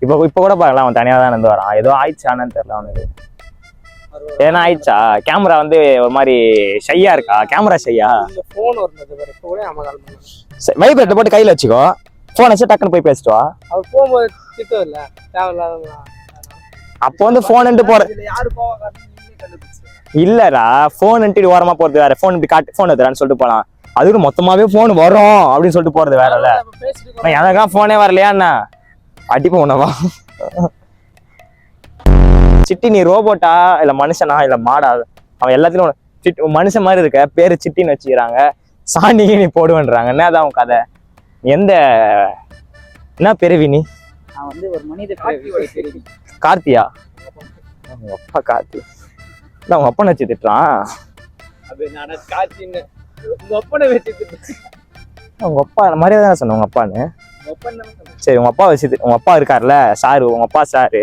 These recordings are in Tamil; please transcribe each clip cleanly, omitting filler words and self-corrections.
இப்போ கூட பார்க்கலாம், அவன் தனியாக தான் இருந்து வரான். ஏதோ ஆயிடுச்சானு தெரியல அவனுக்கு. ஏன்னா ஆயிடுச்சா? கேமரா வந்து ஒரு மாதிரி ஷையா இருக்கா? கேமரா ஷையா? வைப்ரேட்டர் போட்டு கையில வச்சுக்கோ. போன் வச்சு டக்குன்னு போய் பேசிட்டு வா. அவர் போகும்போது திட்டம் இல்ல தேவையில்லாத. அப்போ வந்து போன் போற இல்லடா, போன் ஓரமா போறது வேற. போன் இப்படி காட்டு, போன் எடுறான்னு சொல்லிட்டு போலாம். அதுக்கு மொத்தமாவே போன் வரும் அப்படின்னு சொல்லிட்டு போறது வேற இல்ல. எனக்கா போனே வரலையா என்ன அடிப்போம் உணவா? சிட்டி நீ ரோபோட்டா இல்ல மனுஷனா இல்ல மாடா? அவன் எல்லாத்துலயும் மனுஷன் மாதிரி இருக்க, பேரு சிட்டின்னு வச்சுக்கிறாங்க. சாணிக்கு நீ போடுவேன்றாங்க. என்னதான் அவன் கதை? எந்த என்ன பிறவி நீ? ஒரு மனித கார்த்தியா? உங்க அப்பா கார்த்தி? இல்ல உங்க அப்பனை வச்சு திட்டுறான். உங்க அப்பா மரியாதை தான் சொன்ன உங்க அப்பான்னு. சரி, உங்க அப்பா வச்சு உங்க அப்பா இருக்காருல்ல சாரு, உங்க அப்பா சாரு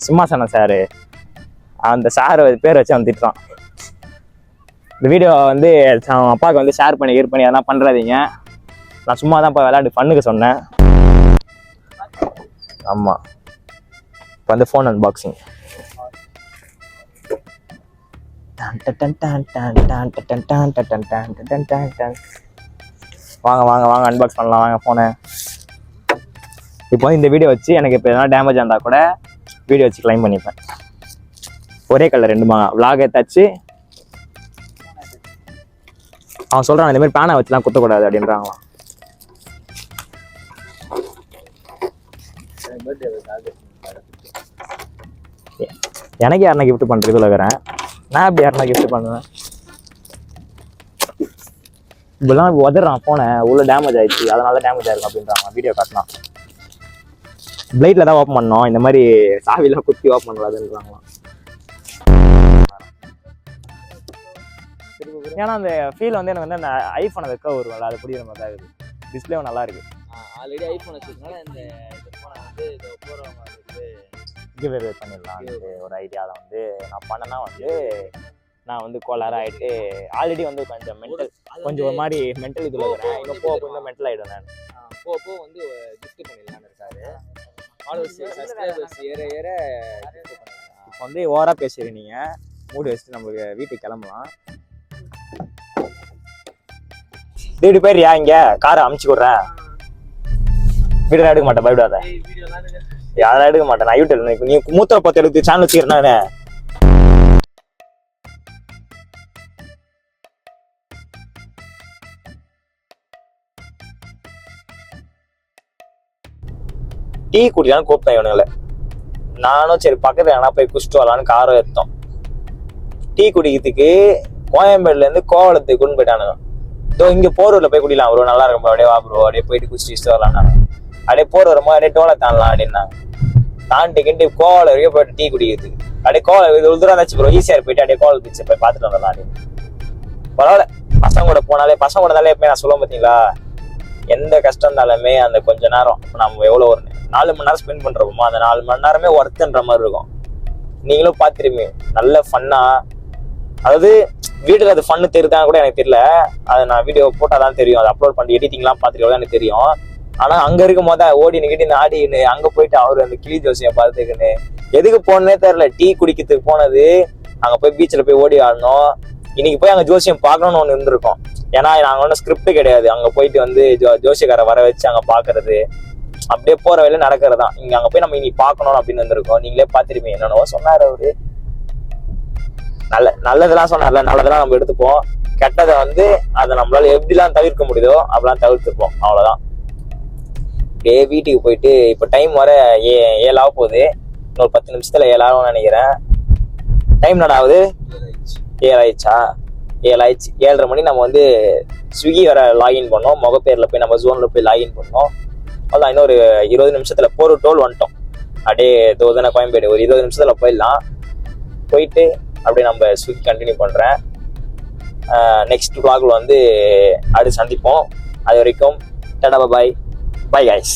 சிம்மாசனம் சாரு, அந்த சாரு பேர் வச்சு அவன் திட்டுறான். இந்த வீடியோ வந்து அவன் அப்பாவுக்கு வந்து ஷேர் பண்ணி அதெல்லாம் பண்றாதீங்க. நான் சும்மா தான் இப்போ விளையாட்டு ஃபண்ணுக்கு சொன்னேன். ஆமா, இப்போ வந்து ஃபோன் அன்பாக்சிங். வாங்க வாங்க வாங்க அன்பாக்ஸ் பண்ணலாம் வாங்க ஃபோனை. இப்போ வந்து இந்த வீடியோ வச்சு எனக்கு இப்போ எதனா டேமேஜ் இருந்தால் கூட வீடியோ வச்சு கிளைம் பண்ணிப்பேன். ஒரே கலர் 2 விளாக் எடுத்தாச்சு. அவன் சொல்றான் இந்த மாதிரி பேனை வச்சுலாம் குத்தக்கூடாது அப்படின்றாங்களாம். எனக்கு யாருனா கிஃப்ட் பண்றது இதுல இருக்கிறேன். நான் அப்படி யாருனா கிஃப்ட் பண்ணுவேன்? இப்பெல்லாம் உதறான் போன உள்ள டேமேஜ் ஆயிடுச்சு, அதனால டேமேஜ் ஆயிருக்கும் அப்படின்றாங்க. வீடியோ காட்டலாம். பிளைட்ல தான் ஓப்பன் பண்ணோம், இந்த மாதிரி சாவிலாம் குத்தி ஓப்பன் பண்ணலாதுன்றாங்களாம். ஏன்னா அந்த ஃபீல் வந்து எனக்கு வந்து அந்த ஐஃபோனை வைக்க வருவாங்க, அது பிடிக்கிற மாதிரி தான் இருக்குது. டிஸ்பிளேவும் நல்லா இருக்கு. ஆல்ரெடி ஐஃபோன் வச்சிருக்கனால இந்த ஃபோனை வந்து இதை போகிறவங்க வந்து கிவ்அவே பண்ணிடலாம். ஒரு ஐடியாவில் வந்து நான் பண்ணனா வந்து நான் வந்து கோளாறு ஆகிட்டு ஆல்ரெடி வந்து கொஞ்சம் ஒரு மாதிரி மென்டல் இதில் இருக்கிறேன். இங்கே போக மென்டல் ஆகிடும். நான் போக வந்து கிஃப்ட் பண்ணிடலான்னு இருக்காரு. ஃபாலோவர்ஸ் சப்ஸ்கிரைபர்ஸ் ஏற இப்போ வந்து ஓவராக பேசுகிறீங்க. நீங்கள் மூடி வச்சுட்டு நம்மளுக்கு வீட்டுக்கு கிளம்பலாம். இப்படி போயிடுறியா? இங்க காரை அமுச்சு விடுறேன். வீடியோ எடுக்க மாட்டேன், பயப்படாத. யாரும் எடுக்க மாட்டேன், நான் யூடியூப். நீ மூத்திர பத்து எடுத்து சேனல் வச்சுக்கிறேன். டீ குடிக்கலான்னு கூப்பிட்டேன் இவனுங்களை. நானும் சரி பக்கத்துல என்ன போய் குடிச்சிட்டு வரலான்னு காரை எடுத்தோம். டீ குடிக்கிறதுக்கு கோயம்பேடுல இருந்து கோவளத்துக்கு கொண்டு போயிட்டானுங்க. இதோ இங்க போரூர்ல போய் குடிக்கலாம் ப்ரோ, நல்லா இருக்கும் ப்ரோ, அப்படியே வா ப்ரோ, அப்படியே போயிட்டு குடிச்சிட்டு வரலாம். அப்படியே போர் வரும்போது அப்படியே டோலை தாண்டலாம் அப்படின்னாங்க. தாண்டிக்கிட்டு கோவால வரைக்கும் போயிட்டு டீ குடிக்கிறதுக்கு அப்படியே கோவால உதரா இருந்துச்சு ப்ரோ, ஈஸியாக போயிட்டு அப்படியே கோவால் பீச்சை போய் பார்த்துட்டு வந்துடலாம் அப்படின்னு. பரவாயில்ல, பசங்க கூட போனாலே பசங்க கூட இருந்தாலே எப்பவுமே நான் சொல்லுவேன் பார்த்தீங்களா, எந்த கஷ்டம் இருந்தாலுமே அந்த கொஞ்ச நேரம் நம்ம எவ்வளோ ஒரு 4 மணி நேரம் ஸ்பெண்ட் பண்றோமோ அந்த 4 மணி நேரமே ஒர்த்துன்ற மாதிரி இருக்கும். நீங்களும் பார்த்துருமே நல்ல ஃபன்னா. அதாவது வீட்டுல அது ஃபன்னு தெரியுதான்னு கூட எனக்கு தெரியல, அது நான் வீடியோ போட்டாதான் தெரியும். அதை அப்லோட் பண்ணி எடிட்டிங்லாம் பார்த்துட்டு எனக்கு தெரியும். ஆனா அங்க இருக்கும் போது ஓடினுக்கிட்டு ஆடின்னு அங்க போயிட்டு அவரு அந்த கிளி ஜோசியை பார்த்துக்கின்னு எதுக்கு போனே தெரியல. டீ குடிக்கிறதுக்கு போனது, அங்க போய் பீச்சில் போய் ஓடி ஆடணும். இன்னைக்கு போய் அங்க ஜோசியம் பார்க்கணும்னு ஒன்று இருந்திருக்கோம். ஏன்னா நாங்க ஒன்றும் ஸ்கிரிப்ட் கிடையாது. அங்க போயிட்டு வந்து ஜோசியக்காரை வர வச்சு அங்க பாக்குறது, அப்படியே போற வேலை நடக்கிறது தான். இங்க அங்க போய் நம்ம இன்னைக்கு பார்க்கணும் அப்படின்னு வந்திருக்கோம். நீங்களே பார்த்துருப்பீங்க, என்னென்னவோ சொன்னாரு அவரு. நல்லதெல்லாம் சொன்னார்ல, நல்லதெல்லாம் நம்ம எடுத்துப்போம். கெட்டதை வந்து அதை நம்மளால எப்படிலாம் தவிர்க்க முடியுதோ அப்படிலாம் தவிர்த்துப்போம். அவ்வளவுதான். அப்படியே வீட்டுக்கு போயிட்டு இப்போ டைம் வர 7 ஆக போகுது. இன்னொரு 10 நிமிஷத்துல 7 ஆகும்னு நினைக்கிறேன். டைம் என்ன ஆகுது? 7 ஆயிடுச்சா? 7 ஆயிடுச்சு. 7:30 மணி நம்ம வந்து ஸ்விக்கி வர லாகின் பண்ணோம். முகப்பேர்ல போய் நம்ம ஜோன்ல போய் லாகின் பண்ணோம். அதான் இன்னொரு 20 நிமிஷத்துல போர் டோல் வந்துட்டோம். அப்படியே தோதனை கோயம்பேடு ஒரு 20 நிமிஷத்துல போயிடலாம். போயிட்டு அப்படியே நம்ம ஸ்விக்கி கண்டினியூ பண்றேன். நெக்ஸ்ட் vlogல வந்து அடுத்து சந்திப்போம். அது வரைக்கும் டாடா பாய். Bye guys.